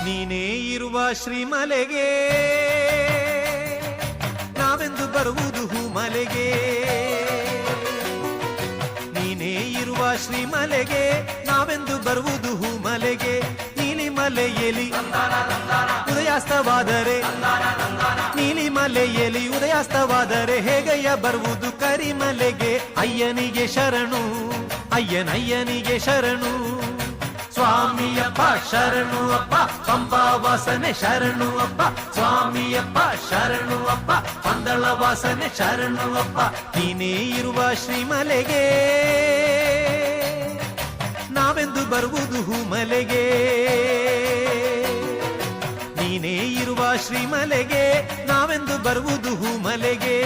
ನೀನೇ ಇರುವ ಶ್ರೀಮಲೆಗೆ ನಾವೆಂದು ಬರುವುದು ಹೂಮಲೆಗೆ. ನೀನೇ ಇರುವ ಶ್ರೀಮಲೆಗೆ ನಾವೆಂದು ಬರುವುದು ಹೂಮಲೆಗೆ. ನೀಲಿಮಲೆಯಲ್ಲಿ ಉದಯಾಸ್ತವಾದರೆ ನೀಲಿಮಲೆಯಲ್ಲಿ ಉದಯಾಸ್ತವಾದರೆ ಹೇಗಯ್ಯ ಬರುವುದು ಕರಿಮಲೆಗೆ. ಅಯ್ಯನಿಗೆ ಶರಣು ಅಯ್ಯನಯ್ಯನಿಗೆ ಶರಣು. ಸ್ವಾಮಿಯಪ್ಪ ಶರಣು ಅಪ್ಪ ಪಂಪಾ ವಾಸನೆ ಶರಣು ಅಪ್ಪ. ಸ್ವಾಮಿಯಪ್ಪ ಶರಣು ಅಪ್ಪ ಪಂದಳ ವಾಸನೆ ಶರಣು ಅಪ್ಪ. ನೀನೇ ಇರುವ ಶ್ರೀಮಲೆಗೆ ನಾವೆಂದು ಬರುವುದು ಹೂಮಲೆಗೆ. ನೀನೇ ಇರುವ ಶ್ರೀಮಲೆಗೆ ನಾವೆಂದು ಬರುವುದು ಹೂಮಲೆಗೆ.